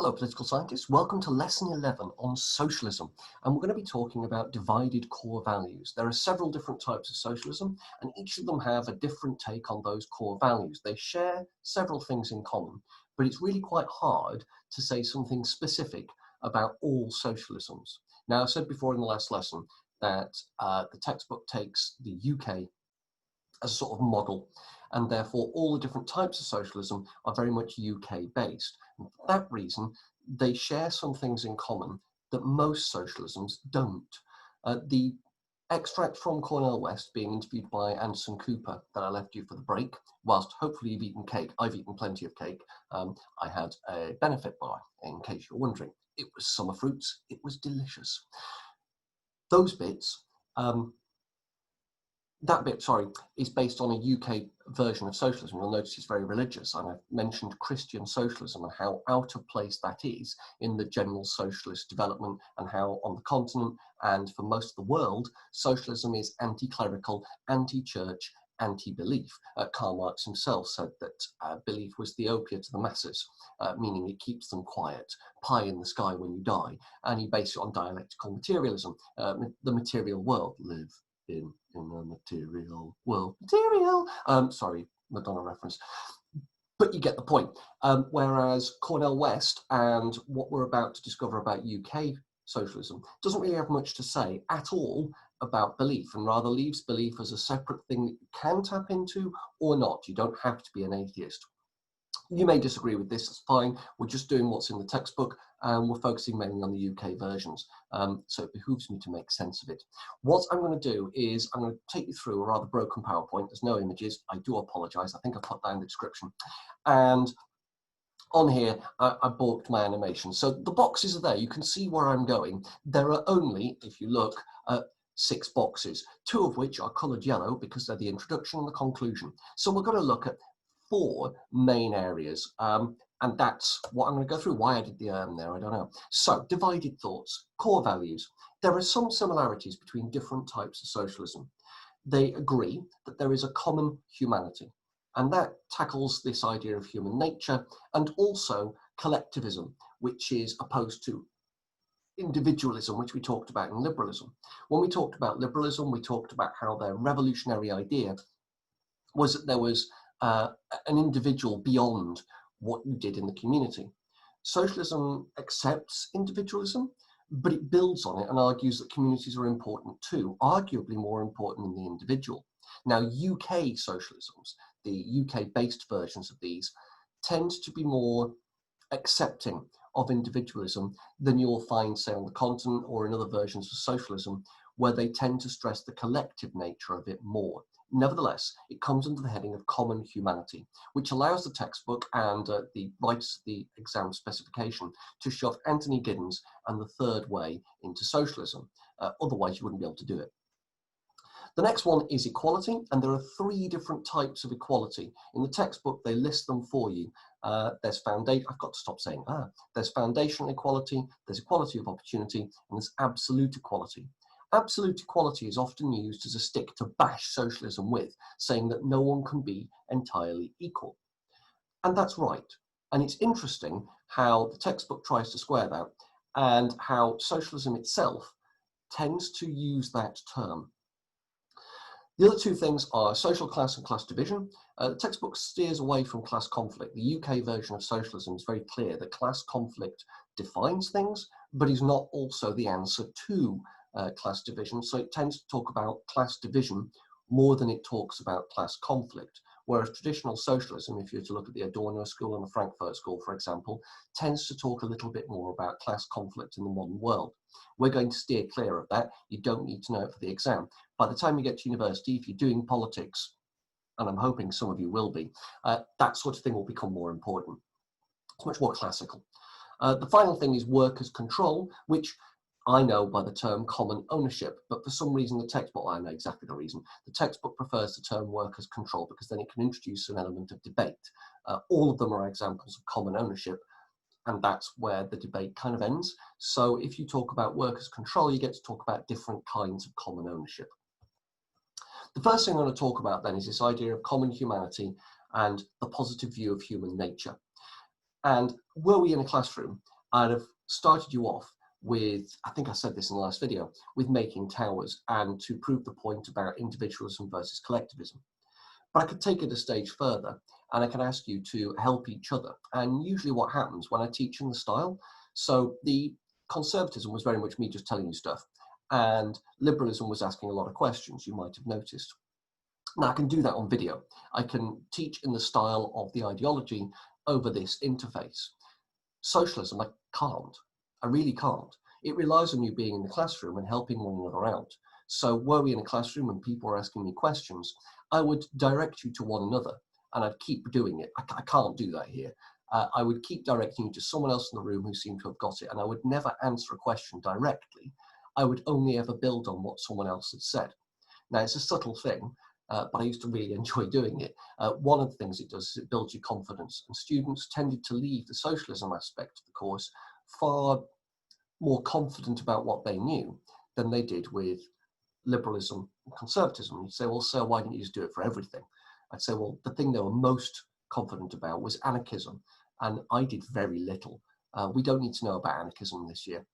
Hello, political scientists. Welcome to lesson 11 on socialism. And we're going to be talking about divided core values. There are several different types of socialism, and each of them have a different take on those core values. They share several things in common, but it's really quite hard to say something specific about all socialisms. Now, I've said before in the last lesson that the textbook takes the UK as a sort of model, and therefore all the different types of socialism are very much UK based. And for that reason, they share some things in common that most socialisms don't. The extract from Cornell West being interviewed by Anderson Cooper that I left you for the break, whilst hopefully you've eaten cake, I've eaten plenty of cake, I had a benefit bar, in case you're wondering. It was summer fruits, it was delicious. Those bits, that bit, is based on a UK version of socialism. You'll notice it's very religious, and I've mentioned Christian socialism and how out of place that is in the general socialist development, and how on the continent and for most of the world, socialism is anti-clerical, anti-church, anti-belief. Karl Marx himself said that belief was the opiate to the masses, meaning it keeps them quiet, pie in the sky when you die, and he based it on dialectical materialism. The material world, live in a material world. Sorry, Madonna reference. But you get the point. Whereas Cornell West and what we're about to discover about UK socialism doesn't really have much to say at all about belief, and rather leaves belief as a separate thing that you can tap into or not. You don't have to be an atheist. You may disagree with this, that's fine. We're just doing what's in the textbook, and we're focusing mainly on the UK versions. So it behooves me to make sense of it. What I'm going to do is I'm going to take you through a rather broken PowerPoint. There's no images. I do apologise. I think I put that in the description. And on here, I balked my animation. So the boxes are there. You can see where I'm going. There are only, if you look, 6 boxes, 2 of which are coloured yellow because they're the introduction and the conclusion. So we're going to look at 4 main areas, and that's what I'm going to go through. Why I did the there, I don't know. So, divided thoughts, core values. There are some similarities between different types of socialism. They agree that there is a common humanity, and that tackles this idea of human nature, and also collectivism, which is opposed to individualism, which we talked about in liberalism. When we talked about liberalism, we talked about how their revolutionary idea was that there was an individual beyond what you did in the community. Socialism accepts individualism, but it builds on it and argues that communities are important too, arguably more important than the individual. Now, UK socialisms, the UK-based versions of these, tend to be more accepting of individualism than you'll find, say, on the continent or in other versions of socialism, where they tend to stress the collective nature of it more. Nevertheless, it comes under the heading of common humanity, which allows the textbook and the writers of the exam specification to shove Anthony Giddens and the third way into socialism. Otherwise, you wouldn't be able to do it. The next one is equality, and there are 3 different types of equality. In the textbook, they list them for you. There's foundational equality, there's equality of opportunity, and there's absolute equality. Absolute equality is often used as a stick to bash socialism with, saying that no one can be entirely equal. And that's right. And it's interesting how the textbook tries to square that, and how socialism itself tends to use that term. The other 2 things are social class and class division. The textbook steers away from class conflict. The UK version of socialism is very clear that class conflict defines things, but is not also the answer to class division. So it tends to talk about class division more than it talks about class conflict. Whereas traditional socialism, if you were to look at the Adorno School and the Frankfurt School, for example, tends to talk a little bit more about class conflict in the modern world. We're going to steer clear of that. You don't need to know it for the exam. By the time you get to university, if you're doing politics, and I'm hoping some of you will be, that sort of thing will become more important. It's much more classical. The final thing is workers' control, which I know by the term common ownership, but for some reason the textbook, I know exactly the reason, the textbook prefers the term workers' control because then it can introduce an element of debate. All of them are examples of common ownership, and that's where the debate kind of ends. So if you talk about workers' control, you get to talk about different kinds of common ownership. The first thing I'm going to talk about then is this idea of common humanity and the positive view of human nature. And were we in a classroom, I'd have started you off with, I think I said this in the last video, with making towers and to prove the point about individualism versus collectivism. But I could take it a stage further and I can ask you to help each other. And usually what happens when I teach in the style, so the conservatism was very much me just telling you stuff, and liberalism was asking a lot of questions, you might have noticed. Now I can do that on video. I can teach in the style of the ideology over this interface. Socialism, I can't. I really can't. It relies on you being in the classroom and helping one another out. So were we in a classroom and people were asking me questions, I would direct you to one another and I'd keep doing it. I can't do that here. I would keep directing you to someone else in the room who seemed to have got it, and I would never answer a question directly. I would only ever build on what someone else had said. Now, it's a subtle thing, but I used to really enjoy doing it. One of the things it does is it builds your confidence, and students tended to leave the socialism aspect of the course far more confident about what they knew than they did with liberalism and conservatism. You'd say, well, sir, why didn't you just do it for everything? I'd say, well, the thing they were most confident about was anarchism, and I did very little. We don't need to know about anarchism this year.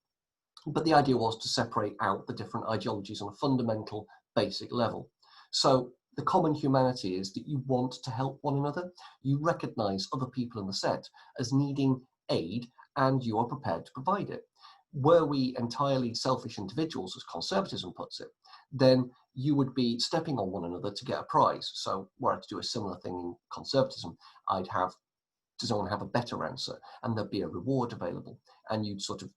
But the idea was to separate out the different ideologies on a fundamental, basic level. So the common humanity is that you want to help one another. You recognize other people in the set as needing aid, and you are prepared to provide it. Were we entirely selfish individuals, as conservatism puts it, then you would be stepping on one another to get a prize. So were I to do a similar thing in conservatism, I'd have, does someone have a better answer? And there'd be a reward available. And you'd sort of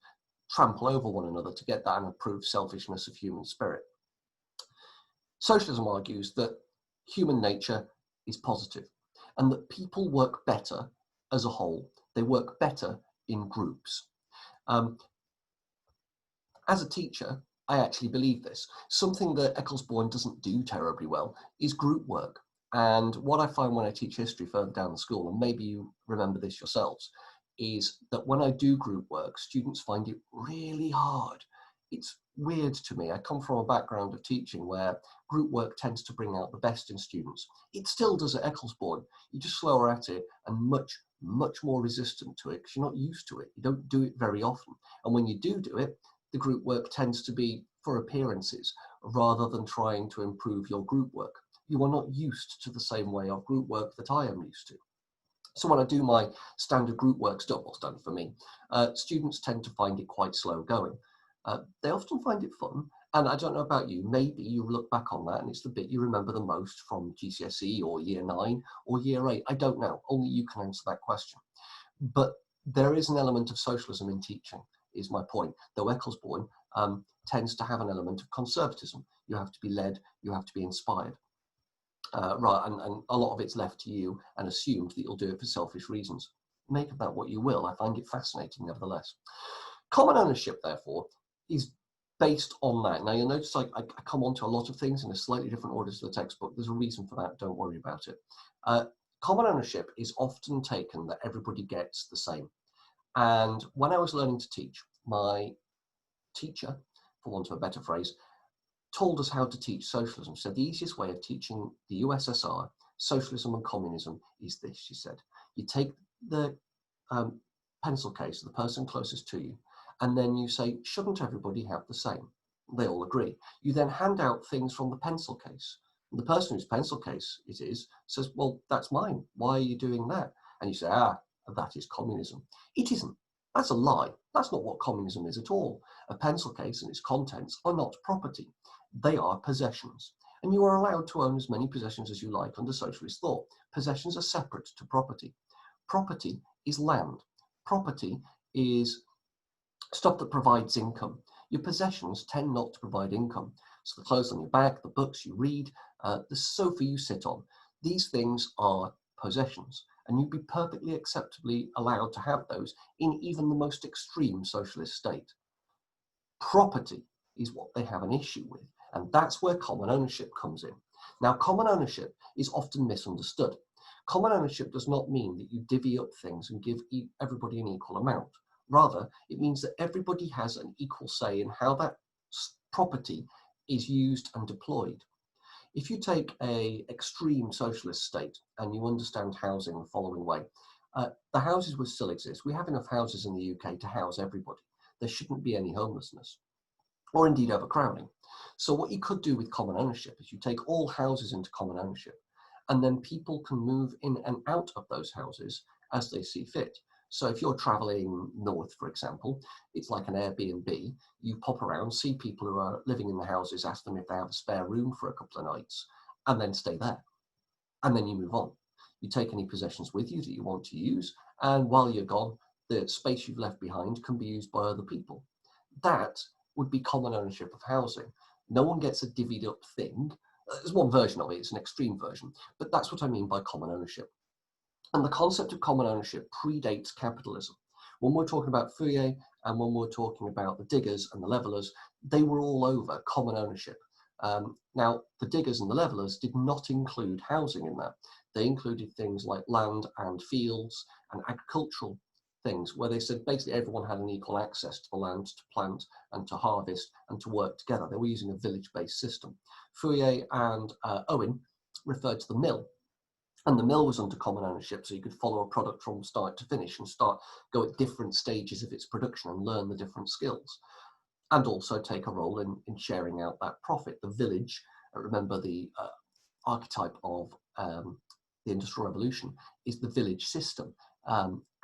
trample over one another to get that and approve selfishness of human spirit. Socialism argues that human nature is positive and that people work better as a whole. They work better in groups. As a teacher, I actually believe this. Something that Ecclesbourne doesn't do terribly well is group work. And what I find when I teach history further down the school, and maybe you remember this yourselves, is that when I do group work, students find it really hard. It's weird to me. I come from a background of teaching where group work tends to bring out the best in students. It still does at Ecclesbourne. You're just slower at it and much more resistant to it because you're not used to it. You don't do it very often. And when you do it, the group work tends to be for appearances rather than trying to improve your group work. You are not used to the same way of group work that I am used to. So when I do my standard group work stuff, or standard for me, students tend to find it quite slow going. They often find it fun, and I don't know about you, maybe you look back on that and it's the bit you remember the most from GCSE or year 9 or year 8. I don't know, only you can answer that question. But there is an element of socialism in teaching, is my point, though Ecclesbourne tends to have an element of conservatism. You have to be led, you have to be inspired. Right, and a lot of it's left to you and assumed that you'll do it for selfish reasons. Make of that what you will. I find it fascinating, nevertheless. Common ownership, therefore, is based on that. Now, you'll notice I come on to a lot of things in a slightly different order to the textbook. There's a reason for that. Don't worry about it. Common ownership is often taken that everybody gets the same. And when I was learning to teach, my teacher, for want of a better phrase, told us how to teach socialism. So the easiest way of teaching the USSR, socialism and communism is this, she said. You take the pencil case of the person closest to you, and then you say, shouldn't everybody have the same? They all agree. You then hand out things from the pencil case. And the person whose pencil case it is says, well, that's mine. Why are you doing that? And you say, that is communism. It isn't. That's a lie. That's not what communism is at all. A pencil case and its contents are not property. They are possessions. And you are allowed to own as many possessions as you like under socialist thought. Possessions are separate to property. Property is land. Property is stuff that provides income. Your possessions tend not to provide income. So the clothes on your back, the books you read, the sofa you sit on, these things are possessions. And you'd be perfectly acceptably allowed to have those in even the most extreme socialist state. Property is what they have an issue with. And that's where common ownership comes in. Now, common ownership is often misunderstood. Common ownership does not mean that you divvy up things and give everybody an equal amount. Rather, it means that everybody has an equal say in how that property is used and deployed. If you take an extreme socialist state and you understand housing the following way, The houses would still exist. We have enough houses in the UK to house everybody. There shouldn't be any homelessness, or indeed overcrowding. So what you could do with common ownership is you take all houses into common ownership, and then people can move in and out of those houses as they see fit. So if you're traveling north, for example, it's like an Airbnb. You pop around, see people who are living in the houses, ask them if they have a spare room for a couple of nights, and then stay there. And then you move on. You take any possessions with you that you want to use, and while you're gone, the space you've left behind can be used by other people. That would be common ownership of housing. No one gets a divvied up thing. There's one version of it, it's an extreme version, but that's what I mean by common ownership. And the concept of common ownership predates capitalism. When we're talking about Fourier and when we're talking about the diggers and the levelers, they were all over common ownership. Now, the diggers and the levelers did not include housing in that. They included things like land and fields and agricultural things, where they said basically everyone had an equal access to the land to plant and to harvest and to work together. They were using a village-based system. Fourier and Owen referred to the mill, and the mill was under common ownership, so you could follow a product from start to finish and go at different stages of its production and learn the different skills, and also take a role in sharing out that profit. The village, remember the archetype of the Industrial Revolution is the village system,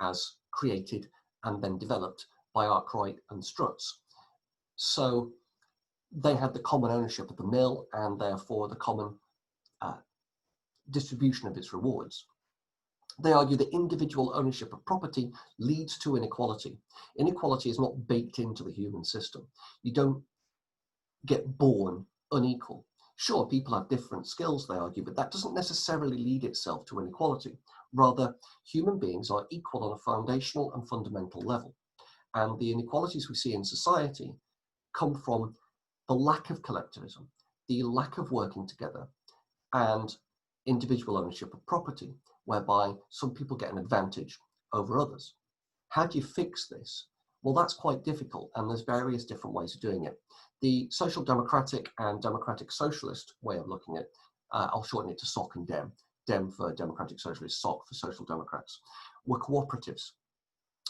as created and then developed by Arkwright and Struts. So they had the common ownership of the mill and therefore the common distribution of its rewards. They argue that individual ownership of property leads to inequality. Inequality is not baked into the human system. You don't get born unequal. Sure, people have different skills, they argue, but that doesn't necessarily lead itself to inequality. Rather, human beings are equal on a foundational and fundamental level. And the inequalities we see in society come from the lack of collectivism, the lack of working together, and individual ownership of property, whereby some people get an advantage over others. How do you fix this? Well, that's quite difficult, and there's various different ways of doing it. The social democratic and democratic socialist way of looking at it, I'll shorten it to SOC and DEM, DEM for democratic socialists, SOC for social democrats, were cooperatives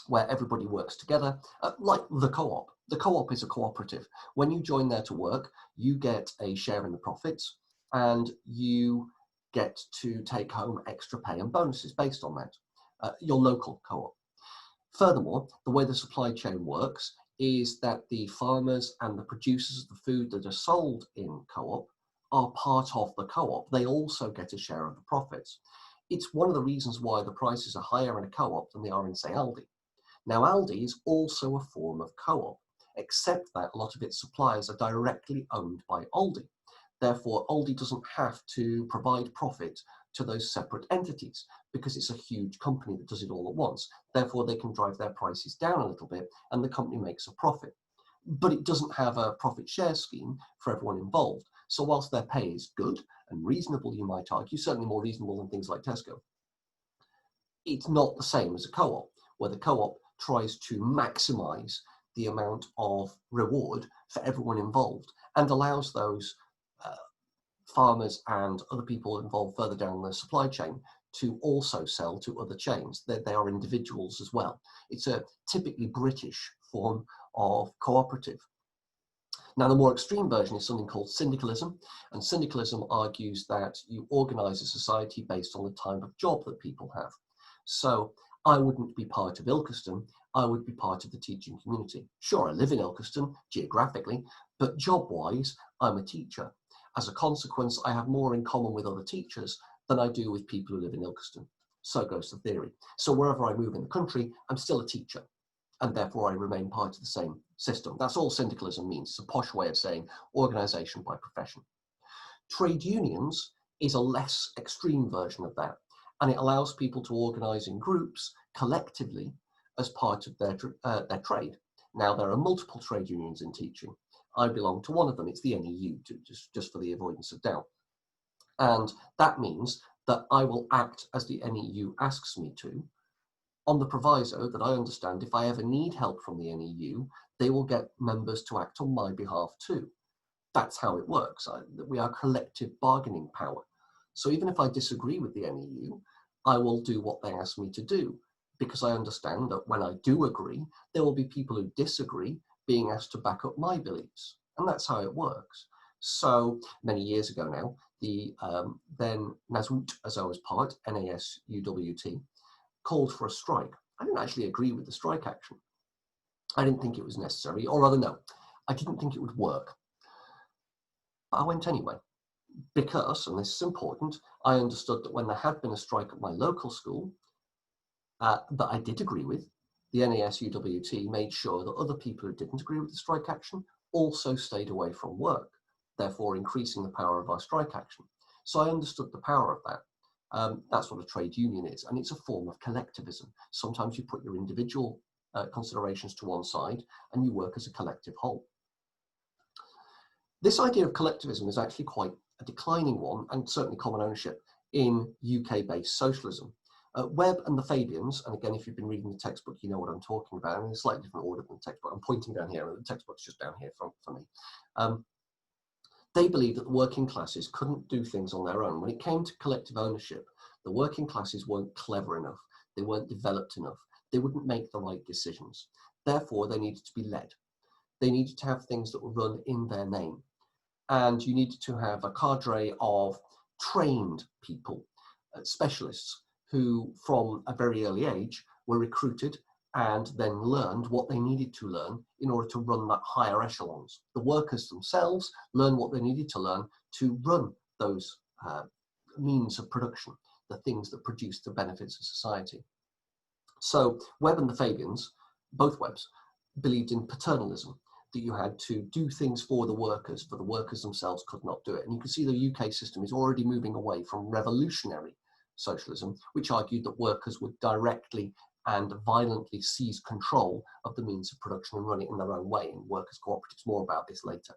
where everybody works together, like the co-op. The co-op is a cooperative. When you join there to work, you get a share in the profits, and you get to take home extra pay and bonuses based on that, your local co-op. Furthermore, the way the supply chain works is that the farmers and the producers of the food that are sold in co-op are part of the co-op. They also get a share of the profits. It's one of the reasons why the prices are higher in a co-op than they are in, say, Aldi. Now, Aldi is also a form of co-op, except that a lot of its suppliers are directly owned by Aldi. Therefore, Aldi doesn't have to provide profit to those separate entities because it's a huge company that does it all at once. Therefore, they can drive their prices down a little bit and the company makes a profit. But it doesn't have a profit share scheme for everyone involved. So whilst their pay is good and reasonable, you might argue, certainly more reasonable than things like Tesco, it's not the same as a co-op, where the co-op tries to maximize the amount of reward for everyone involved and allows those farmers and other people involved further down the supply chain to also sell to other chains. They are individuals as well. It's a typically British form of cooperative. Now, the more extreme version is something called syndicalism, and syndicalism argues that you organize a society based on the type of job that people have. So I wouldn't be part of Ilkeston, I would be part of the teaching community. Sure, I live in Ilkeston geographically, but job-wise, I'm a teacher. As a consequence, I have more in common with other teachers than I do with people who live in Ilkeston. So goes the theory. So wherever I move in the country, I'm still a teacher, and therefore I remain part of the same system. That's all syndicalism means. It's a posh way of saying organisation by profession. Trade unions is a less extreme version of that, and it allows people to organise in groups collectively as part of their trade. Now, there are multiple trade unions in teaching. I belong to one of them. It's the NEU, just for the avoidance of doubt. And that means that I will act as the NEU asks me to, on the proviso that I understand if I ever need help from the NEU, they will get members to act on my behalf too. That's how it works. We are collective bargaining power. So even if I disagree with the NEU, I will do what they ask me to do. because I understand that when I do agree, there will be people who disagree being asked to back up my beliefs. And that's how it works. So many years ago now, the then NASUT, as I was part, NASUWT, called for a strike. I didn't actually agree with the strike action. I didn't think it was necessary, or rather, no, I didn't think it would work. But I went anyway, because, and this is important, I understood that when there had been a strike at my local school, that I did agree with, the NASUWT made sure that other people who didn't agree with the strike action also stayed away from work, therefore increasing the power of our strike action. So I understood the power of that. That's what a trade union is, and it's a form of collectivism. Sometimes you put your individual considerations to one side and you work as a collective whole. This idea of collectivism is actually quite a declining one, and certainly common ownership, in UK-based socialism. Webb and the Fabians, and again, if you've been reading the textbook, you know what I'm talking about. In a slightly different order than the textbook. I'm pointing down here, and the textbook's just down here for me. They believed that the working classes couldn't do things on their own. When it came to collective ownership, the working classes weren't clever enough. They weren't developed enough. They wouldn't make the right decisions. Therefore, they needed to be led. They needed to have things that were run in their name. And you needed to have a cadre of trained people, specialists, who from a very early age were recruited and then learned what they needed to learn in order to run that higher echelons. The workers themselves learned what they needed to learn to run those means of production, the things that produce the benefits of society. So Webb and the Fabians, both Webbs, believed in paternalism, that you had to do things for the workers themselves could not do it. And you can see the UK system is already moving away from revolutionary socialism, which argued that workers would directly and violently seize control of the means of production and run it in their own way. And workers' cooperatives, more about this later.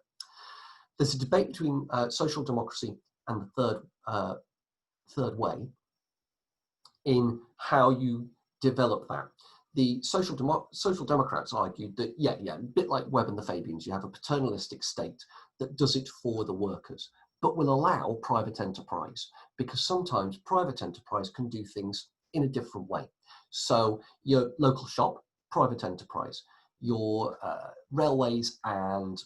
There's a debate between social democracy and the third way in how you develop that. The social democrats argued that, a bit like Webb and the Fabians, you have a paternalistic state that does it for the workers, but will allow private enterprise, because sometimes private enterprise can do things in a different way. So your local shop, private enterprise, your railways and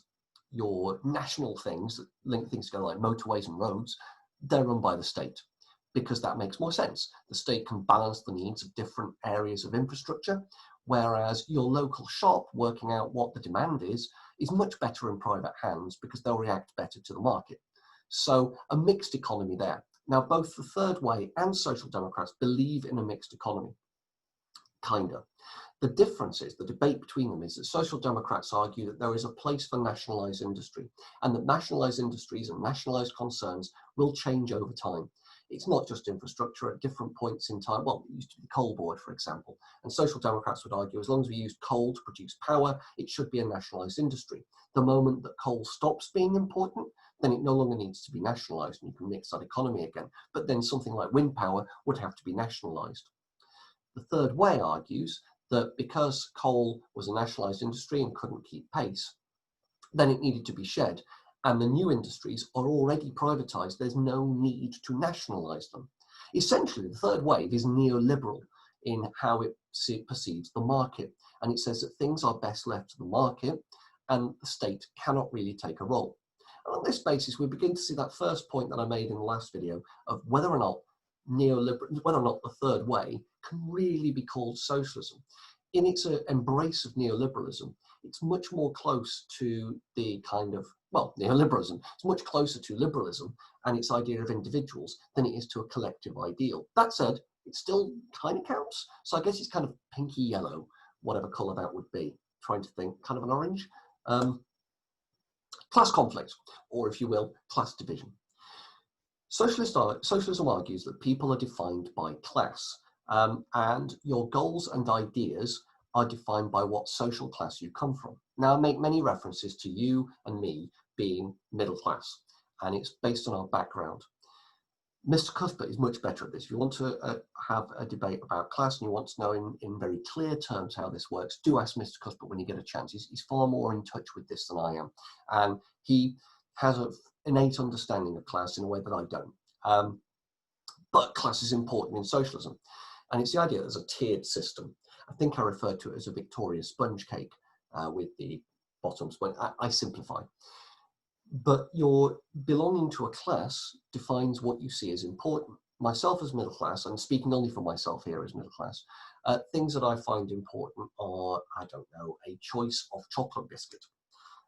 your national things that link things together like motorways and roads, they're run by the state, because that makes more sense. The state can balance the needs of different areas of infrastructure, whereas your local shop, working out what the demand is much better in private hands because they'll react better to the market. So a mixed economy there. Now, both the Third Way and Social Democrats believe in a mixed economy, kind of. The difference is, the debate between them is that Social Democrats argue that there is a place for nationalised industry, and that nationalised industries and nationalised concerns will change over time. It's not just infrastructure at different points in time. Well, it used to be the coal board, for example. And Social Democrats would argue as long as we use coal to produce power, it should be a nationalised industry. The moment that coal stops being important, then it no longer needs to be nationalised and you can mix that economy again. But then something like wind power would have to be nationalised. The Third Way argues that because coal was a nationalised industry and couldn't keep pace, then it needed to be shed. And the new industries are already privatised. There's no need to nationalise them. Essentially, the Third Wave is neoliberal in how it perceives the market. And it says that things are best left to the market and the state cannot really take a role. And on this basis, we begin to see that first point that I made in the last video of whether or not the Third Way can really be called socialism. In its embrace of neoliberalism, it's much more close to the kind of, neoliberalism. It's much closer to liberalism and its idea of individuals than it is to a collective ideal. That said, it still kind of counts. So I guess it's kind of pinky yellow, whatever colour that would be. Trying to think, kind of an orange. Class conflict, or if you will, class division. Socialism argues that people are defined by class, and your goals and ideas are defined by what social class you come from. Now, I make many references to you and me being middle class, and it's based on our background. Mr. Cuthbert is much better at this. If you want to have a debate about class and you want to know in very clear terms how this works, do ask Mr. Cuthbert when you get a chance. He's far more in touch with this than I am. And he has an innate understanding of class in a way that I don't. But class is important in socialism. And it's the idea that there's a tiered system. I think I referred to it as a Victoria sponge cake with the bottom sponge. I simplify. But your belonging to a class defines what you see as important. Myself as middle class, and speaking only for myself here as middle class, things that I find important are, I don't know, a choice of chocolate biscuit.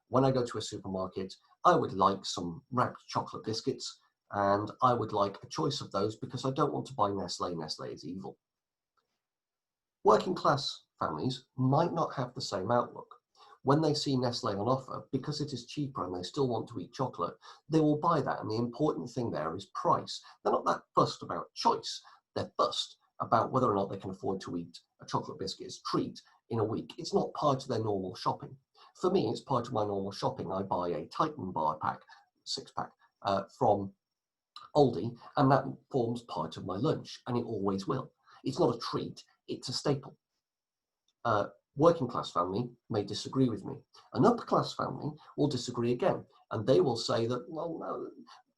When I go to a supermarket, I would like some wrapped chocolate biscuits, and I would like a choice of those because I don't want to buy Nestle. Nestle is evil. Working class families might not have the same outlook. When they see Nestle on offer, because it is cheaper and they still want to eat chocolate, they will buy that. And the important thing there is price. They're not that fussed about choice. They're fussed about whether or not they can afford to eat a chocolate biscuit as a treat in a week. It's not part of their normal shopping. For me, it's part of my normal shopping. I buy a Titan bar pack, 6-pack, from Aldi, and that forms part of my lunch, and it always will. It's not a treat, it's a staple. Working class family may disagree with me. An upper class family will disagree again, and they will say that, well, no,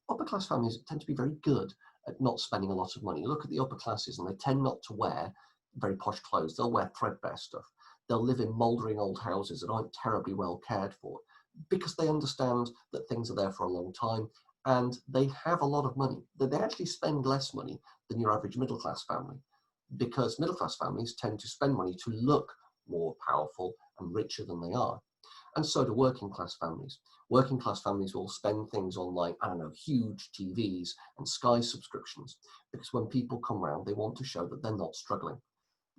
upper class families tend to be very good at not spending a lot of money. Look at the upper classes, and they tend not to wear very posh clothes. They'll wear threadbare stuff. They'll live in mouldering old houses that aren't terribly well cared for because they understand that things are there for a long time, and they have a lot of money. They actually spend less money than your average middle class family, because middle class families tend to spend money to look more powerful and richer than they are. And so do working class families. Working class families will spend things on, like, I don't know, huge TVs and Sky subscriptions, because when people come round, they want to show that they're not struggling.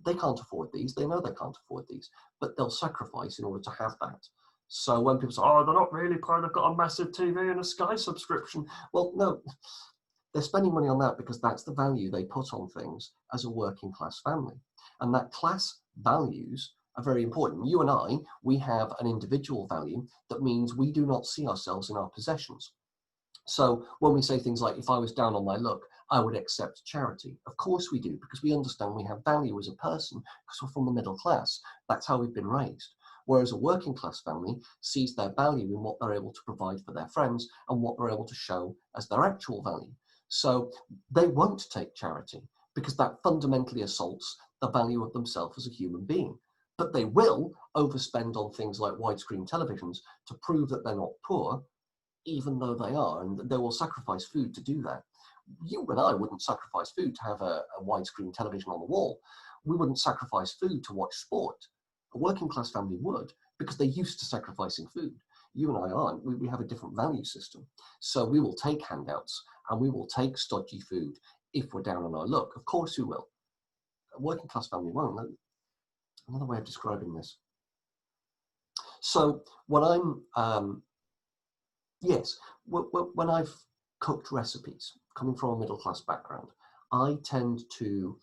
They can't afford these. They know they can't afford these, but they'll sacrifice in order to have that. So when people say, oh, they're not really poor, they've got a massive TV and a Sky subscription. Well, no, they're spending money on that because that's the value they put on things as a working class family. And that class values are very important. You and I, we have an individual value that means we do not see ourselves in our possessions. So when we say things like, if I was down on my luck, I would accept charity. Of course we do, because we understand we have value as a person because we're from the middle class. That's how we've been raised. Whereas a working class family sees their value in what they're able to provide for their friends and what they're able to show as their actual value. So they won't take charity because that fundamentally assaults the value of themselves as a human being. But they will overspend on things like widescreen televisions to prove that they're not poor, even though they are, and they will sacrifice food to do that. You and I wouldn't sacrifice food to have a widescreen television on the wall. We wouldn't sacrifice food to watch sport. A working class family would, because they're used to sacrificing food. You and I aren't. We have a different value system. So we will take handouts and we will take stodgy food if we're down on our luck. Of course we will. A working class family won't. Another way of describing this. So when I'm, yes, when I've cooked recipes coming from a middle class background, I tend to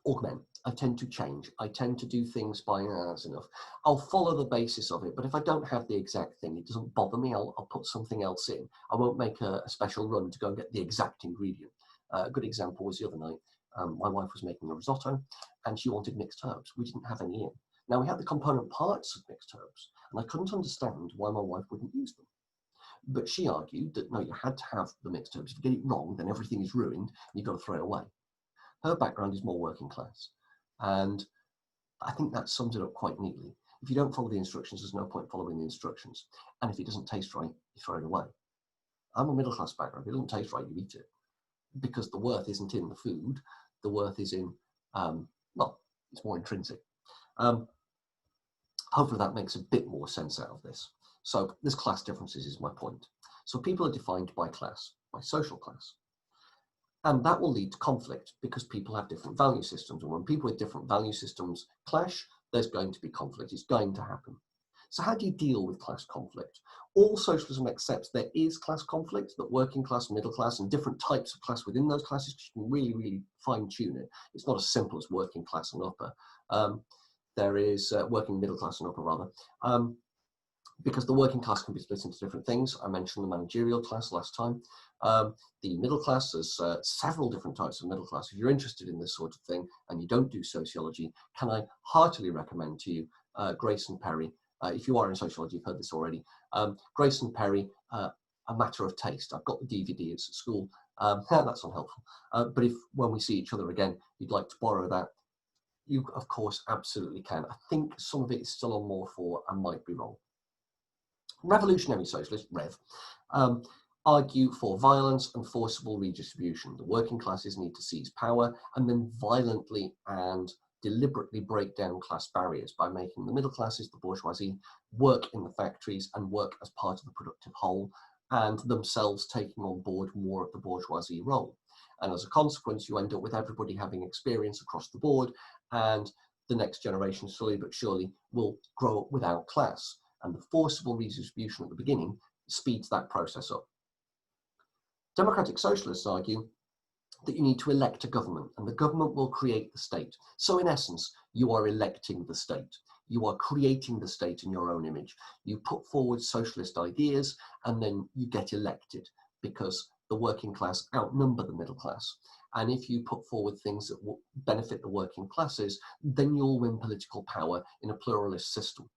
augment. I tend to change. I tend to do things by, that's enough. I'll follow the basis of it, but if I don't have the exact thing, it doesn't bother me. I'll put something else in. I won't make a special run to go and get the exact ingredient. A good example was the other night. My wife was making a risotto and she wanted mixed herbs. We didn't have any in. Now we had the component parts of mixed herbs and I couldn't understand why my wife wouldn't use them. But she argued that no, you had to have the mixed herbs. If you get it wrong, then everything is ruined and you've got to throw it away. Her background is more working class. And I think that sums it up quite neatly. If you don't follow the instructions, there's no point following the instructions. And if it doesn't taste right, you throw it away. I'm a middle class background. If it doesn't taste right, you eat it. Because the worth isn't in the food. The worth is in, well, it's more intrinsic. Hopefully that makes a bit more sense out of this. So there's class differences is my point. So people are defined by class, by social class. And that will lead to conflict because people have different value systems. And when people with different value systems clash, there's going to be conflict. It's going to happen. So how do you deal with class conflict? All socialism accepts there is class conflict, that working class, middle class, and different types of class within those classes, you can really, really fine tune it. It's not as simple as working class and upper. There is working middle class and upper rather. Because the working class can be split into different things. I mentioned the managerial class last time. The middle class, there's several different types of middle class. If you're interested in this sort of thing and you don't do sociology, can I heartily recommend to you Grace and Perry. If you are in sociology, you've heard this already. Grace and Perry, A Matter of Taste. I've got the DVD, it's at school. That's unhelpful. But if when we see each other again, you'd like to borrow that, you, of course, absolutely can. I think some of it is still on more for and might be wrong. Revolutionary Socialists, Rev, argue for violence and forcible redistribution. The working classes need to seize power and then violently and deliberately break down class barriers by making the middle classes, the bourgeoisie, work in the factories and work as part of the productive whole, and themselves taking on board more of the bourgeoisie role. And as a consequence, you end up with everybody having experience across the board, and the next generation slowly but surely will grow up without class. And the forcible redistribution at the beginning speeds that process up. Democratic Socialists argue that you need to elect a government, and the government will create the state. So in essence, you are electing the state. You are creating the state in your own image. You put forward socialist ideas, and then you get elected because the working class outnumber the middle class. And if you put forward things that will benefit the working classes, then you'll win political power in a pluralist system.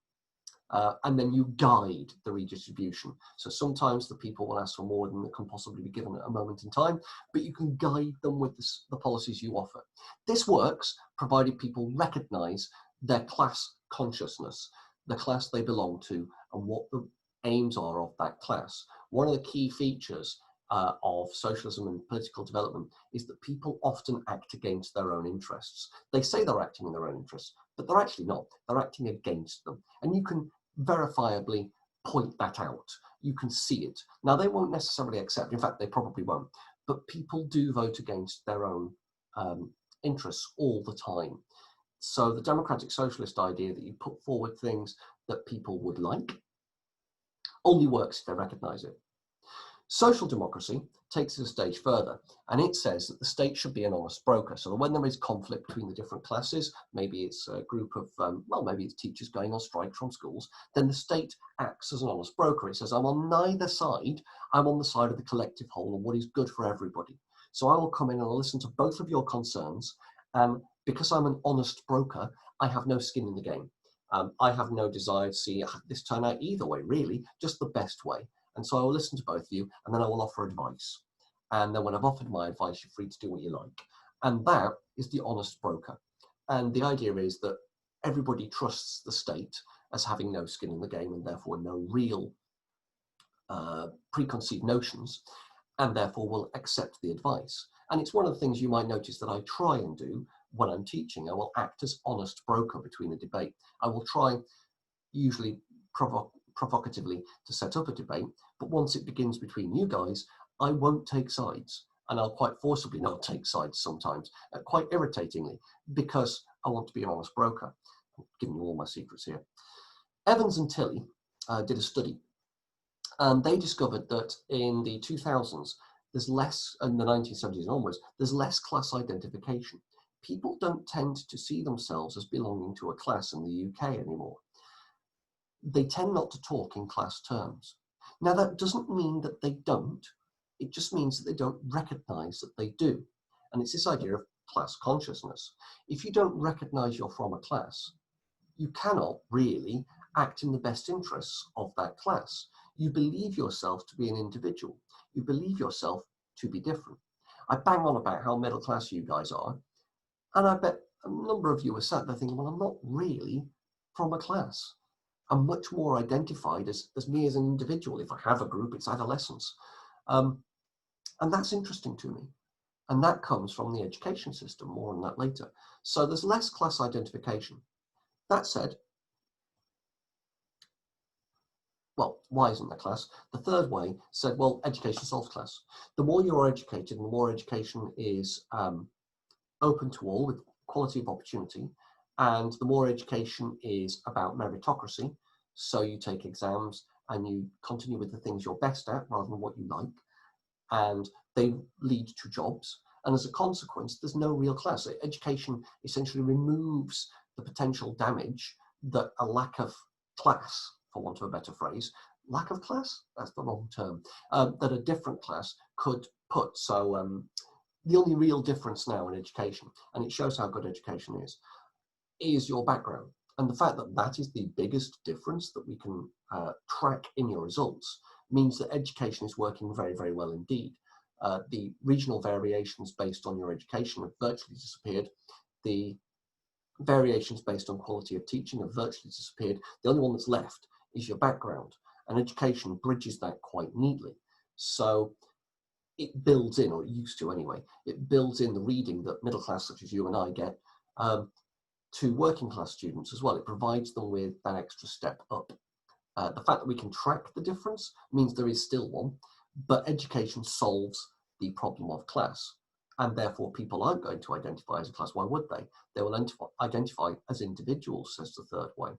And then you guide the redistribution. So sometimes the people will ask for more than can possibly be given at a moment in time, but you can guide them with the policies you offer. This works provided people recognize their class consciousness, the class they belong to, and what the aims are of that class. One of the key features of socialism and political development is that people often act against their own interests. They say they're acting in their own interests, but they're actually not. They're acting against them. And you can verifiably point that out. You can see it. Now, they won't necessarily accept, in fact, they probably won't, but people do vote against their own interests all the time. So the democratic socialist idea that you put forward things that people would like only works if they recognize it. Social democracy takes it a stage further, and it says that the state should be an honest broker. So that when there is conflict between the different classes, maybe it's a group of, maybe it's teachers going on strike from schools, then the state acts as an honest broker. It says, I'm on neither side. I'm on the side of the collective whole and what is good for everybody. So I will come in and I'll listen to both of your concerns. Because I'm an honest broker, I have no skin in the game. I have no desire to see this turn out either way, really, just the best way. And so I will listen to both of you, and then I will offer advice. And then when I've offered my advice, you're free to do what you like. And that is the honest broker. And the idea is that everybody trusts the state as having no skin in the game and therefore no real preconceived notions, and therefore will accept the advice. And it's one of the things you might notice that I try and do when I'm teaching. I will act as honest broker between a debate. I will try, usually provocatively, to set up a debate, but once it begins between you guys, I won't take sides, and I'll quite forcibly not take sides sometimes, quite irritatingly, because I want to be an honest broker. I'm giving you all my secrets here. Evans and Tilley did a study, and they discovered that in the 2000s, there's less, in the 1970s onwards, there's less class identification. People don't tend to see themselves as belonging to a class in the UK anymore. They tend not to talk in class terms. Now, that doesn't mean that they don't. It just means that they don't recognize that they do. And it's this idea of class consciousness. If you don't recognize you're from a class, you cannot really act in the best interests of that class. You believe yourself to be an individual. You believe yourself to be different. I bang on about how middle class you guys are, and I bet a number of you are sat there thinking, well, I'm not really from a class. I'm much more identified as me as an individual. If I have a group, it's adolescence. And that's interesting to me. And that comes from the education system, more on that later. So there's less class identification. That said, well, why isn't there class? The third way said, well, education solves class. The more you're educated and the more education is open to all with quality of opportunity, and the more education is about meritocracy, so you take exams and you continue with the things you're best at rather than what you like, and they lead to jobs. And as a consequence, there's no real class. Education essentially removes the potential damage that a lack of class, for want of a better phrase, lack of class, that's the wrong term, that a different class could put. So the only real difference now in education, and it shows how good education is your background. And the fact that that is the biggest difference that we can track in your results means that education is working very, very well indeed. The regional variations based on your education have virtually disappeared. The variations based on quality of teaching have virtually disappeared. The only one that's left is your background, and education bridges that quite neatly. So it builds in, or it used to anyway, it builds in the reading that middle class such as you and I get to working class students as well. It provides them with that extra step up. The fact that we can track the difference means there is still one, but education solves the problem of class. And therefore, people aren't going to identify as a class. Why would they? They will identify as individuals, says the third way.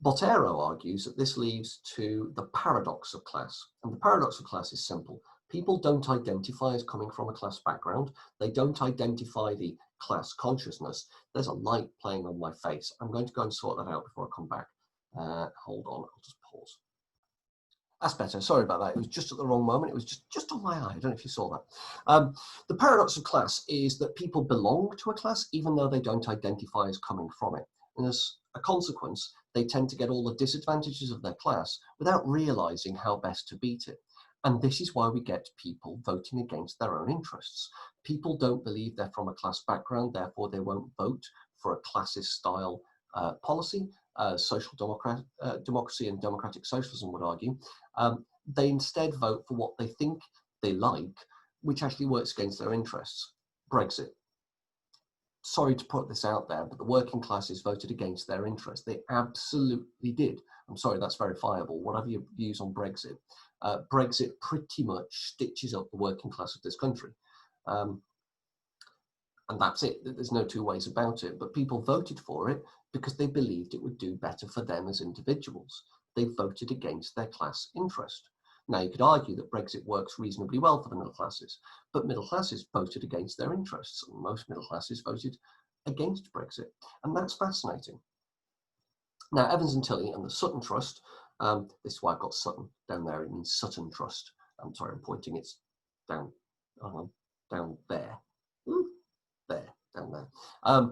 Bottero argues that this leads to the paradox of class. And the paradox of class is simple. People don't identify as coming from a class background. They don't identify the class consciousness. There's a light playing on my face. I'm going to go and sort that out before I come back. Hold on, I'll just pause. That's better. Sorry about that. It was just at the wrong moment. It was just on my eye. I don't know if you saw that. The paradox of class is that people belong to a class even though they don't identify as coming from it. And as a consequence, they tend to get all the disadvantages of their class without realizing how best to beat it. And this is why we get people voting against their own interests. People don't believe they're from a class background, therefore they won't vote for a classist style policy. Social democracy and democratic socialism would argue. They instead vote for what they think they like, which actually works against their interests. Brexit. Sorry to put this out there, but the working classes voted against their interests. They absolutely did. I'm sorry, that's verifiable. Whatever your views on Brexit, Brexit pretty much stitches up the working class of this country. And that's it. There's no two ways about it. But people voted for it because they believed it would do better for them as individuals. They voted against their class interest. Now, you could argue that Brexit works reasonably well for the middle classes, but middle classes voted against their interests. And most middle classes voted against Brexit. And that's fascinating. Now, Evans and Tilley and the Sutton Trust, this is why I've got Sutton down there. It means Sutton Trust. I'm sorry, I'm pointing. It's down there. Down there.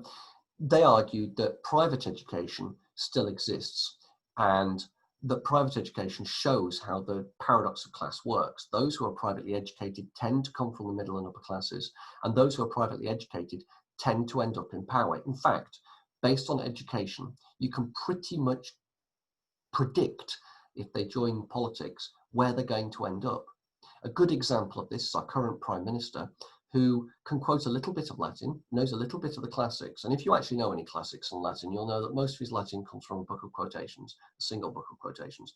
They argued that private education still exists and that private education shows how the paradox of class works. Those who are privately educated tend to come from the middle and upper classes, and those who are privately educated tend to end up in power. In fact, based on education, you can pretty much predict, if they join politics, where they're going to end up. A good example of this is our current Prime Minister, who can quote a little bit of Latin, knows a little bit of the classics. And if you actually know any classics in Latin, you'll know that most of his Latin comes from a book of quotations, a single book of quotations.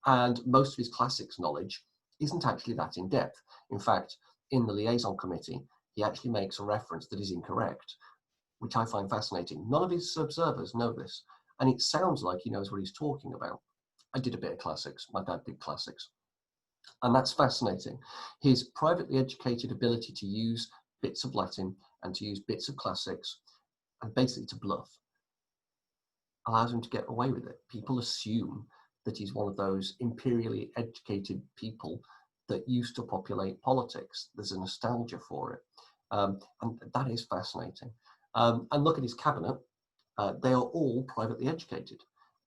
And most of his classics knowledge isn't actually that in depth. In fact, in the liaison committee, he actually makes a reference that is incorrect, which I find fascinating. None of his observers know this. And it sounds like he knows what he's talking about. I did a bit of classics. My dad did classics. And that's fascinating. His privately educated ability to use bits of Latin and to use bits of classics and basically to bluff allows him to get away with it. People assume that he's one of those imperially educated people that used to populate politics. There's a nostalgia for it. And that is fascinating. And look at his cabinet. They are all privately educated.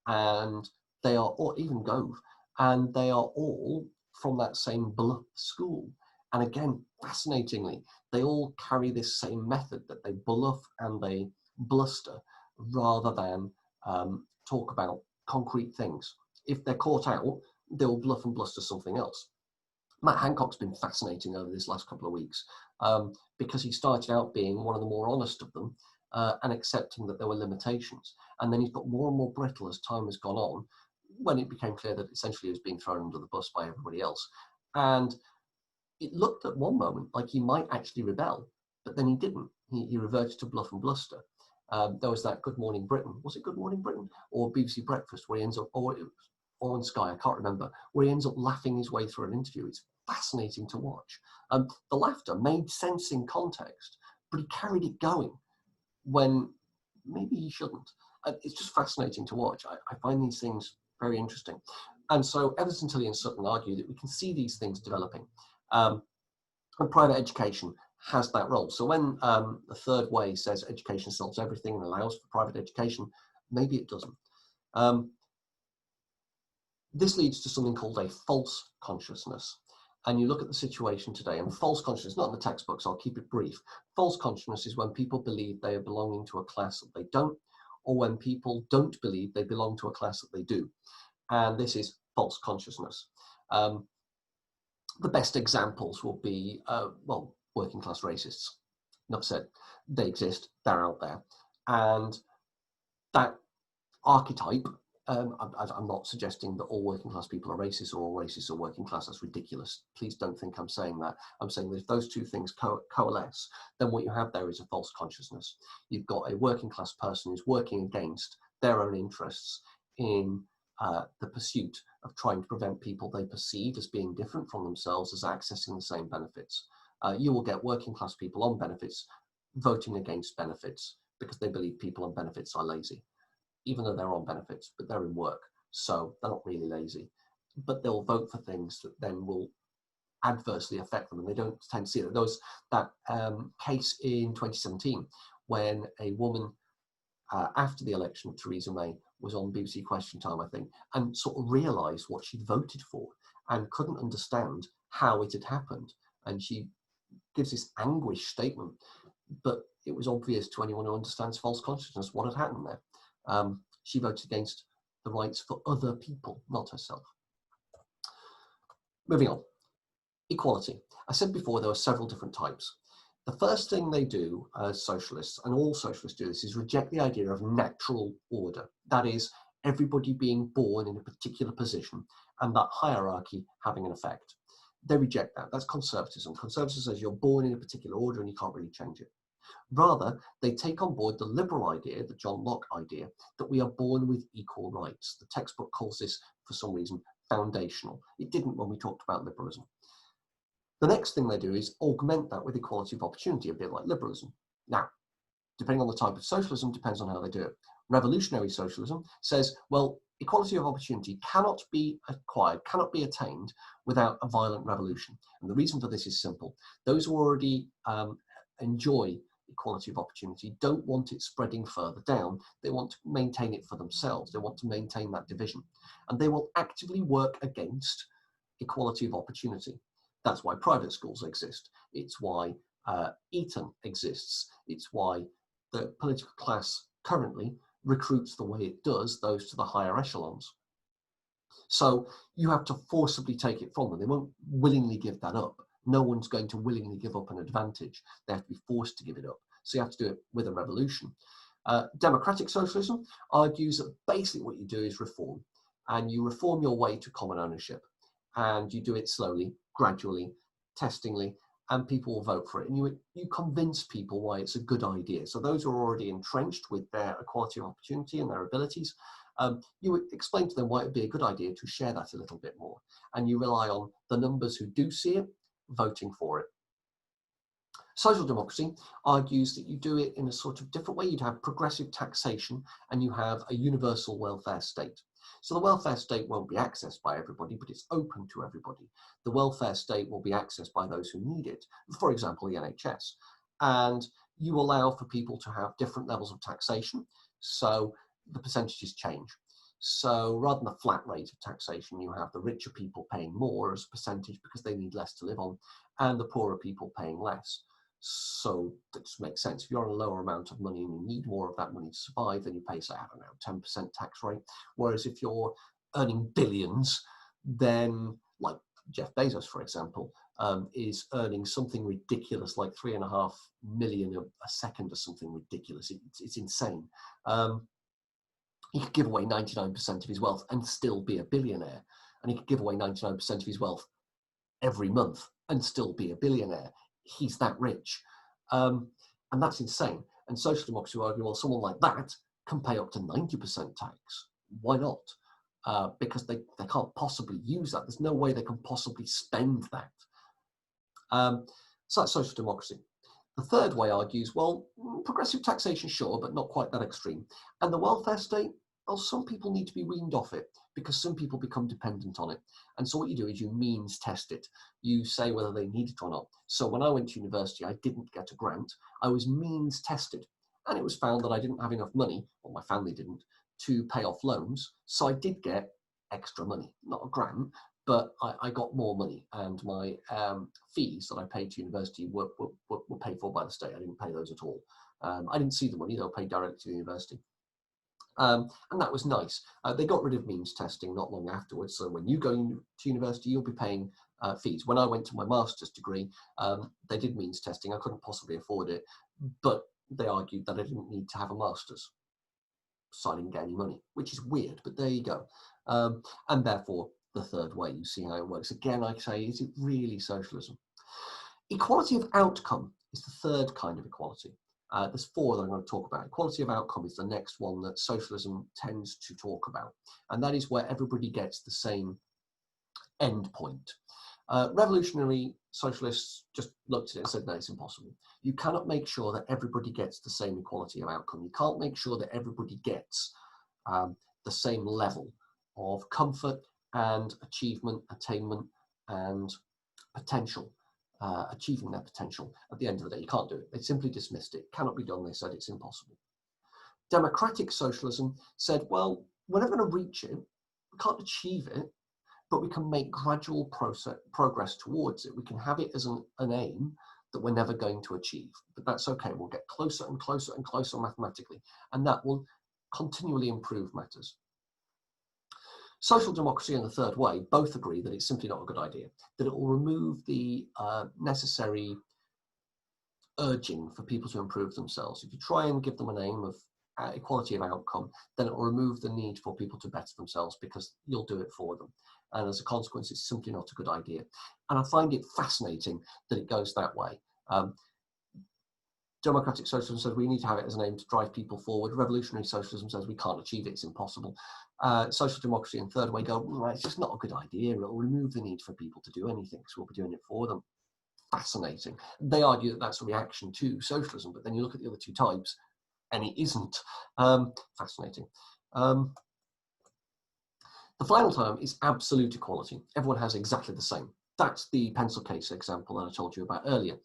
And they are all, even Gove, and they are all from that same bluff school. And again, fascinatingly, they all carry this same method that they bluff and they bluster rather than talk about concrete things. If they're caught out, they'll bluff and bluster something else. Matt Hancock's been fascinating over this last couple of weeks because he started out being one of the more honest of them and accepting that there were limitations. And then he's got more and more brittle as time has gone on, when it became clear that essentially he was being thrown under the bus by everybody else. And it looked at one moment like he might actually rebel, but then he didn't. He reverted to bluff and bluster. There was that Good Morning Britain. Was it Good Morning Britain? Or BBC Breakfast, where he ends up, or on Sky, I can't remember, where he ends up laughing his way through an interview. It's fascinating to watch. The laughter made sense in context, but he carried it going when maybe he shouldn't. It's just fascinating to watch. I find these things very interesting. And so Evans, Tilley and Sutton argue that we can see these things developing. And private education has that role. So when the third way says education solves everything and allows for private education, maybe it doesn't. This leads to something called a false consciousness. and you look at the situation today, and false consciousness, not in the textbooks, I'll keep it brief. False consciousness is when people believe they are belonging to a class that they don't, or when people don't believe they belong to a class that they do. And this is false consciousness. The best examples will be, well, working class racists. Enough said, they exist, they're out there. And that archetype, I'm not suggesting that all working class people are racist or all racists are working class. That's ridiculous. Please don't think I'm saying that. I'm saying that if those two things coalesce, then what you have there is a false consciousness. You've got a working class person who's working against their own interests in the pursuit of trying to prevent people they perceive as being different from themselves as accessing the same benefits. You will get working class people on benefits voting against benefits because they believe people on benefits are lazy, even though they're on benefits, but they're in work, so they're not really lazy. But they'll vote for things that then will adversely affect them, and they don't tend to see it. There was that case in 2017 when a woman, after the election of Theresa May, was on BBC Question Time, I think, and sort of realised what she'd voted for and couldn't understand how it had happened. And she gives this anguished statement, but it was obvious to anyone who understands false consciousness what had happened there. She voted against the rights for other people, not herself. Moving on. Equality. I said before there were several different types. The first thing they do as socialists, and all socialists do this, is reject the idea of natural order. That is, everybody being born in a particular position and that hierarchy having an effect. They reject that. That's conservatism. Conservatism says you're born in a particular order and you can't really change it. Rather, they take on board the liberal idea, the John Locke idea, that we are born with equal rights. The textbook calls this, for some reason, foundational. It didn't when we talked about liberalism. The next thing they do is augment that with equality of opportunity, a bit like liberalism. Now, depending on the type of socialism, depends on how they do it. Revolutionary socialism says, well, equality of opportunity cannot be acquired, cannot be attained without a violent revolution. And the reason for this is simple. Those who already enjoy equality of opportunity don't want it spreading further down. They want to maintain it for themselves. They want to maintain that division. And they will actively work against equality of opportunity. That's why private schools exist. It's why Eton exists. It's why the political class currently recruits the way it does, those to the higher echelons. So you have to forcibly take it from them. They won't willingly give that up. No one's going to willingly give up an advantage. They have to be forced to give it up. So you have to do it with a revolution. Democratic socialism argues that basically what you do is reform. And you reform your way to common ownership. And you do it slowly, gradually, testingly, and people will vote for it. And you convince people why it's a good idea. So those who are already entrenched with their equality of opportunity and their abilities, you would explain to them why it would be a good idea to share that a little bit more. And you rely on the numbers who do see it voting for it. Social democracy argues that you do it in a sort of different way. You'd have progressive taxation and you have a universal welfare state. So the welfare state won't be accessed by everybody, but it's open to everybody. The welfare state will be accessed by those who need it, for example, the NHS. And you allow for people to have different levels of taxation, so the percentages change. So rather than a flat rate of taxation, you have the richer people paying more as a percentage because they need less to live on, and the poorer people paying less. So that just makes sense. If you're on a lower amount of money and you need more of that money to survive, then you pay, say, I don't know, 10% tax rate. Whereas if you're earning billions, then like Jeff Bezos, for example, is earning something ridiculous like 3.5 million a second or something ridiculous. It's insane. He could give away 99% of his wealth and still be a billionaire. And he could give away 99% of his wealth every month and still be a billionaire. He's that rich. And that's insane. And social democracy will argue, well, someone like that can pay up to 90% tax. Why not? Because they can't possibly use that. There's no way they can possibly spend that. So that's social democracy. The third way argues, well, progressive taxation, sure, but not quite that extreme. And the welfare state, well, some people need to be weaned off it because some people become dependent on it. And so what you do is you means test it. You say whether they need it or not. So when I went to university, I didn't get a grant. I was means tested. And it was found that I didn't have enough money, or my family didn't, to pay off loans. So I did get extra money, not a grant, but I got more money, and my fees that I paid to university were paid for by the state. I didn't pay those at all. I didn't see the money, they were paid directly to the university. And that was nice. They got rid of means testing not long afterwards. So when you go to university, you'll be paying fees. When I went to my master's degree, they did means testing. I couldn't possibly afford it, but they argued that I didn't need to have a master's, so I didn't get any money, which is weird, but there you go. And therefore, the third way, you see how it works. Again, I say, is it really socialism? Equality of outcome is the third kind of equality. There's four that I'm going to talk about. Equality of outcome is the next one that socialism tends to talk about, and that is where everybody gets the same end point. Revolutionary socialists just looked at it and said, no, it's impossible. You cannot make sure that everybody gets the same equality of outcome. You can't make sure that everybody gets the same level of comfort and achievement, attainment, and potential. Achieving their potential at the end of the day. You can't do it. They simply dismissed it. Cannot be done. They said it's impossible. Democratic socialism said, well, we're never going to reach it. We can't achieve it, but we can make gradual progress towards it. We can have it as an aim that we're never going to achieve, but that's okay. We'll get closer and closer and closer mathematically, and that will continually improve matters. Social democracy and the third way both agree that it's simply not a good idea, that it will remove the necessary urging for people to improve themselves. If you try and give them an aim of equality of outcome, then it will remove the need for people to better themselves because you'll do it for them. And as a consequence, it's simply not a good idea. And I find it fascinating that it goes that way. Democratic socialism says we need to have it as an aim to drive people forward. Revolutionary socialism says we can't achieve it, it's impossible. Social democracy and third way go, it's just not a good idea. It'll remove the need for people to do anything because we'll be doing it for them. Fascinating. They argue that that's a reaction to socialism, but then you look at the other two types and it isn't. Fascinating. The final term is absolute equality. Everyone has exactly the same. That's the pencil case example that I told you about earlier.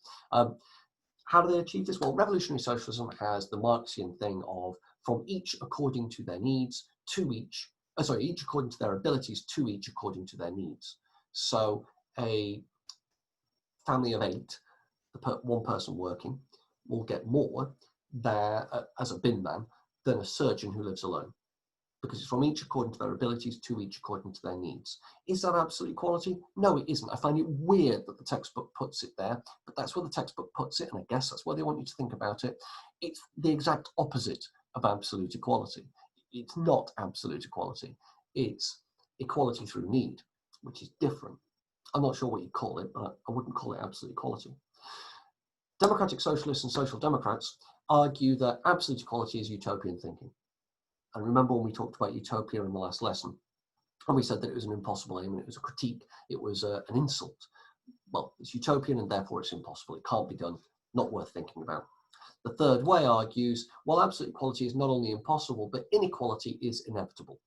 How do they achieve this? Well, revolutionary socialism has the Marxian thing of from each according to their needs to each, each according to their abilities to each according to their needs. So a family of 8, one person working, will get more there as a bin man than a surgeon who lives alone, because it's from each according to their abilities to each according to their needs. Is that absolute equality? No, it isn't. I find it weird that the textbook puts it there, but that's where the textbook puts it, and I guess that's where they want you to think about it. It's the exact opposite of absolute equality. It's not absolute equality. It's equality through need, which is different. I'm not sure what you call it, but I wouldn't call it absolute equality. Democratic socialists and social democrats argue that absolute equality is utopian thinking. And remember when we talked about utopia in the last lesson, and we said that it was an impossible aim and it was a critique, it was an insult. Well, it's utopian and therefore it's impossible. It can't be done, not worth thinking about. The third way argues, well, absolute equality is not only impossible, but inequality is inevitable.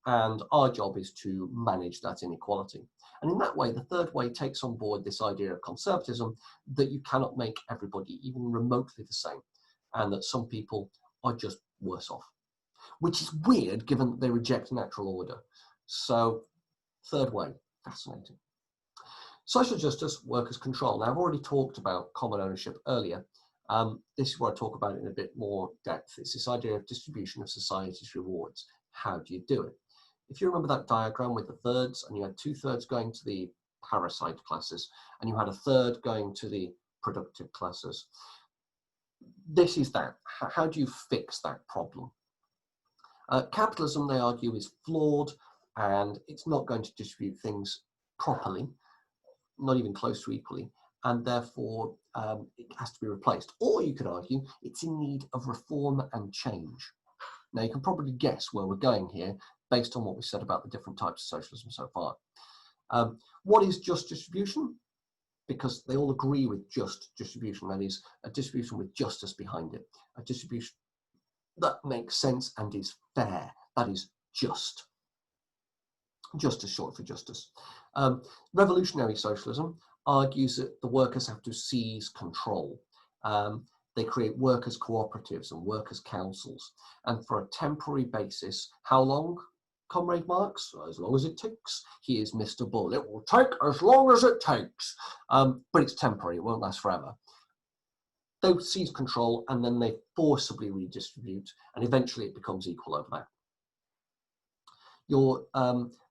And our job is to manage that inequality. And in that way, the third way takes on board this idea of conservatism, that you cannot make everybody even remotely the same, and that some people are just worse off, which is weird given that they reject natural order. So, third way, fascinating. Social justice, workers' control. Now, I've already talked about common ownership earlier. This is where I talk about it in a bit more depth. It's this idea of distribution of society's rewards. How do you do it? If you remember that diagram with the thirds, and you had 2/3 going to the parasite classes, and you had a third going to the productive classes, this is that. How do you fix that problem? Capitalism, they argue, is flawed, and it's not going to distribute things properly, not even close to equally, and therefore it has to be replaced. Or you could argue it's in need of reform and change. Now, you can probably guess where we're going here based on what we said about the different types of socialism so far. What is just distribution? Because they all agree with just distribution. That is a distribution with justice behind it, a distribution that makes sense and is fair. That is just. Justice, short for justice. Revolutionary socialism argues that the workers have to seize control. They create workers' cooperatives and workers' councils. And for a temporary basis, how long Comrade Marx? As long as it takes. He is Mr. Bull. It will take as long as it takes. But it's temporary. It won't last forever. They seize control and then they forcibly redistribute, and eventually it becomes equal over that. Your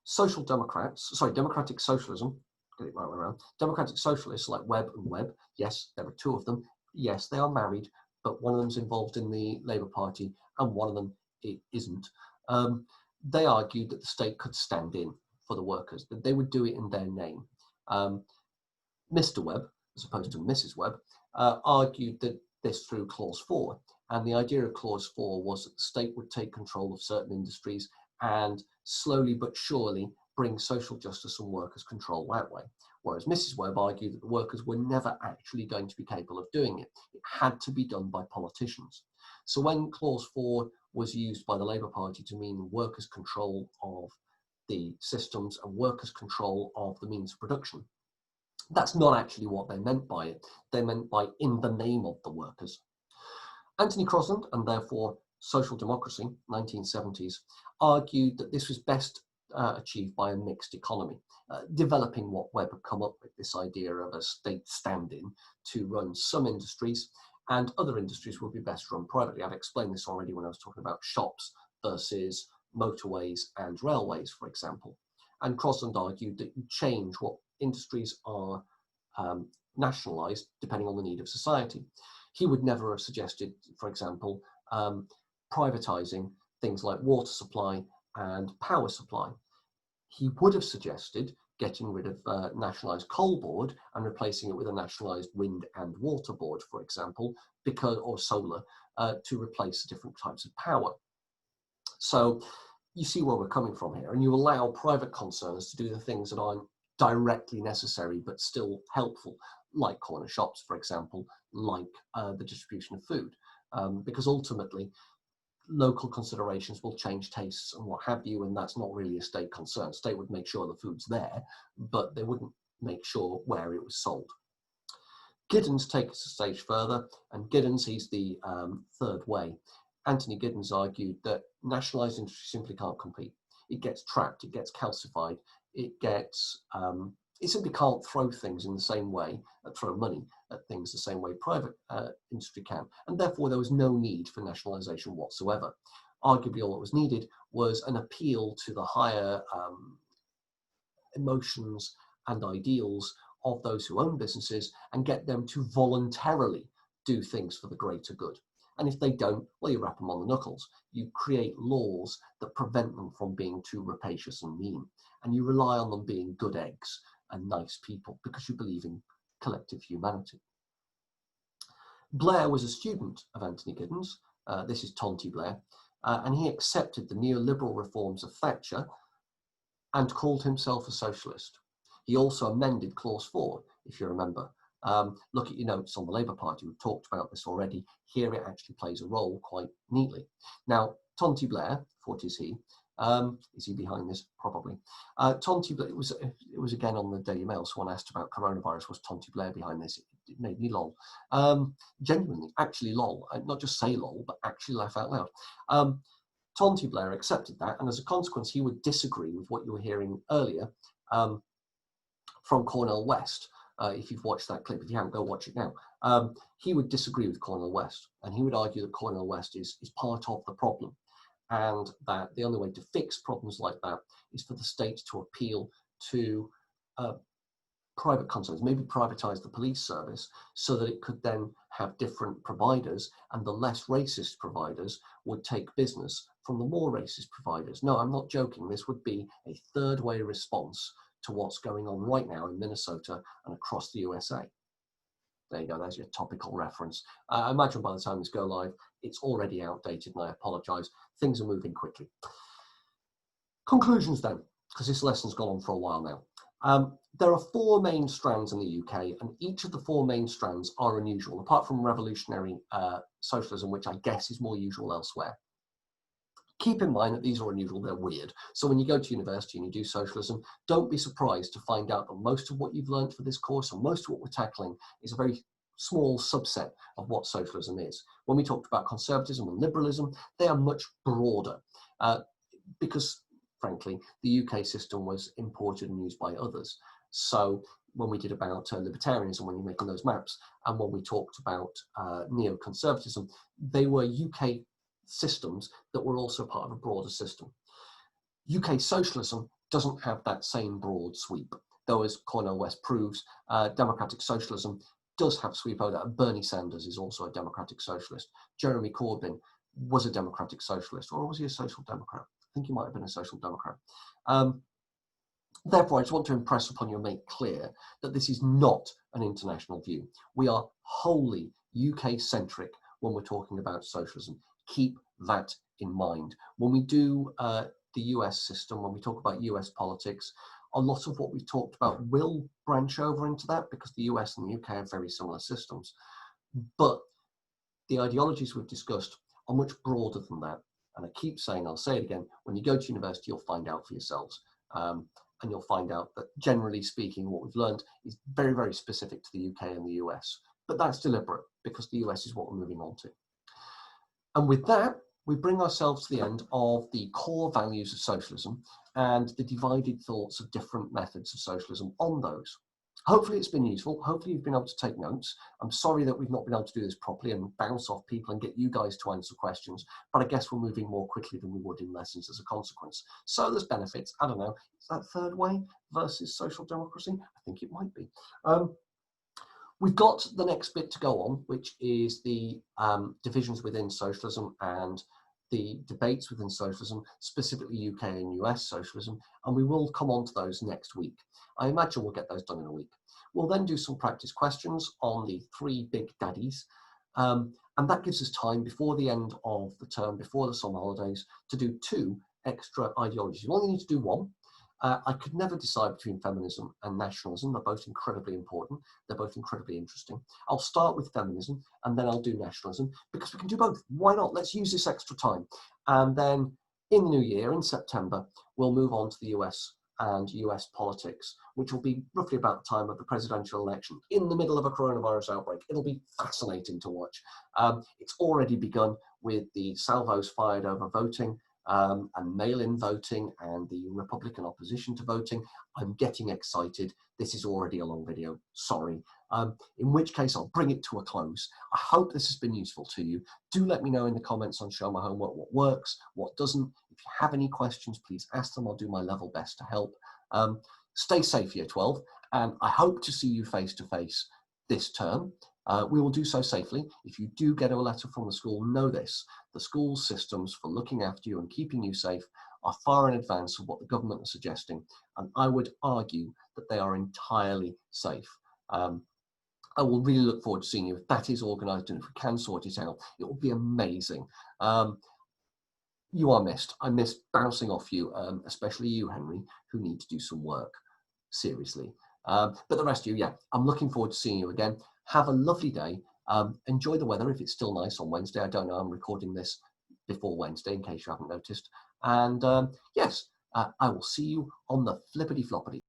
social democrats, sorry, democratic socialism, get it right around, democratic socialists like Webb and Webb, yes, there are two of them, yes, they are married, but one of them's involved in the Labour Party and one of them isn't. They argued that the state could stand in for the workers, that they would do it in their name. Mr. Webb, as opposed to Mrs. Webb, argued that this through Clause 4. And the idea of Clause 4 was that the state would take control of certain industries and slowly but surely bring social justice and workers' control that way. Whereas Mrs. Webb argued that the workers were never actually going to be capable of doing it. It had to be done by politicians. So when Clause 4 was used by the Labour Party to mean workers' control of the systems and workers' control of the means of production, that's not actually what they meant by it. They meant by in the name of the workers. Anthony Crosland, and therefore social democracy, 1970s, argued that this was best achieved by a mixed economy, developing what Webb had come up with, this idea of a state stand-in to run some industries, and other industries would be best run privately. I've explained this already when I was talking about shops versus motorways and railways, for example. And Crosland argued that you change what industries are nationalised depending on the need of society. He would never have suggested, for example, privatising things like water supply and power supply. He would have suggested getting rid of nationalised coal board and replacing it with a nationalised wind and water board, for example, or solar, to replace the different types of power. So you see where we're coming from here, and you allow private concerns to do the things that aren't directly necessary but still helpful, like corner shops, for example, like the distribution of food, because ultimately local considerations will change tastes and what have you, and that's not really a state concern. State would make sure the food's there, but they wouldn't make sure where it was sold. Giddens takes us a stage further, and Giddens, he's the third way. Anthony Giddens argued that nationalised industry simply can't compete. It gets trapped, it gets calcified, it simply can't throw things in the same way, throw money at things the same way private industry can. And therefore there was no need for nationalisation whatsoever. Arguably all that was needed was an appeal to the higher emotions and ideals of those who own businesses and get them to voluntarily do things for the greater good. And if they don't, well, you wrap them on the knuckles. You create laws that prevent them from being too rapacious and mean. And you rely on them being good eggs and nice people because you believe in collective humanity. Blair was a student of Anthony Giddens. This is Tonty Blair. And he accepted the neoliberal reforms of Thatcher and called himself a socialist. He also amended Clause 4, if you remember. Look at your notes on the Labour Party. We've talked about this already. Here it actually plays a role quite neatly. Now, Tonty Blair, what is he? Is he behind this? Probably. Tonty Blair, it was again on the Daily Mail. Someone asked about coronavirus. Was Tonty Blair behind this? It made me lol. Genuinely, actually lol. Not just say lol, but actually laugh out loud. Tonty Blair accepted that, and as a consequence, he would disagree with what you were hearing earlier from Cornel West. If you've watched that clip, if you haven't, go watch it now. He would disagree with Cornel West, and he would argue that Cornel West is part of the problem, and that the only way to fix problems like that is for the state to appeal to private concerns, maybe privatise the police service so that it could then have different providers, and the less racist providers would take business from the more racist providers. No, I'm not joking. This would be a third way response to what's going on right now in Minnesota and across the USA. There you go, there's your topical reference. I imagine by the time this go live, it's already outdated, and I apologise. Things are moving quickly. Conclusions then, because this lesson's gone on for a while now. There are four main strands in the UK, and each of the four main strands are unusual, apart from revolutionary socialism, which I guess is more usual elsewhere. Keep in mind that these are unusual, they're weird. So when you go to university and you do socialism, don't be surprised to find out that most of what you've learned for this course and most of what we're tackling is a very small subset of what socialism is. When we talked about conservatism and liberalism, they are much broader because, frankly, the UK system was imported and used by others. So when we did about libertarianism, when you're making those maps, and when we talked about neoconservatism, they were UK systems that were also part of a broader system. UK socialism doesn't have that same broad sweep, though, as Cornel West proves, democratic socialism does have sweep over that. Bernie Sanders is also a democratic socialist. Jeremy Corbyn was a democratic socialist, or was he a social democrat? I think he might have been a social democrat. Therefore, I just want to impress upon you and make clear that this is not an international view. We are wholly UK-centric when we're talking about socialism. Keep that in mind. When we do the US system, when we talk about US politics, a lot of what we've talked about will branch over into that because the US and the UK have very similar systems. But the ideologies we've discussed are much broader than that. And I keep saying, I'll say it again, when you go to university, you'll find out for yourselves. And you'll find out that generally speaking, what we've learned is very, very specific to the UK and the US. But that's deliberate because the US is what we're moving on to. And with that, we bring ourselves to the end of the core values of socialism and the divided thoughts of different methods of socialism on those. Hopefully it's been useful. Hopefully you've been able to take notes. I'm sorry that we've not been able to do this properly and bounce off people and get you guys to answer questions, but I guess we're moving more quickly than we would in lessons as a consequence. So there's benefits. I don't know, is that third way versus social democracy? I think it might be. We've got the next bit to go on, which is the divisions within socialism and the debates within socialism, specifically UK and US socialism, and we will come on to those next week. I imagine we'll get those done in a week. We'll then do some practice questions on the three big daddies, and that gives us time before the end of the term, before the summer holidays, to do two extra ideologies. You only need to do one. I could never decide between feminism and nationalism. They're both incredibly important. They're both incredibly interesting. I'll start with feminism and then I'll do nationalism because we can do both. Why not? Let's use this extra time. And then in the new year, in September, we'll move on to the US and US politics, which will be roughly about the time of the presidential election in the middle of a coronavirus outbreak. It'll be fascinating to watch. It's already begun with the salvos fired over voting. And mail-in voting and the Republican opposition to voting. I'm getting excited. This is already a long video, sorry. In which case I'll bring it to a close. I hope this has been useful to you. Do let me know in the comments on Show My Homework what works, what doesn't. If you have any questions, please ask them. I'll do my level best to help. Stay safe, Year 12, and I hope to see you face to face this term. We will do so safely. If you do get a letter from the school, know this. The school systems for looking after you and keeping you safe are far in advance of what the government are suggesting. And I would argue that they are entirely safe. I will really look forward to seeing you. If that is organised and if we can sort it out, it will be amazing. You are missed. I miss bouncing off you, especially you, Henry, who need to do some work. Seriously. But the rest of you, yeah, I'm looking forward to seeing you again. Have a lovely day. Enjoy the weather if it's still nice on Wednesday. I don't know. I'm recording this before Wednesday in case you haven't noticed. And yes, I will see you on the flippity floppity.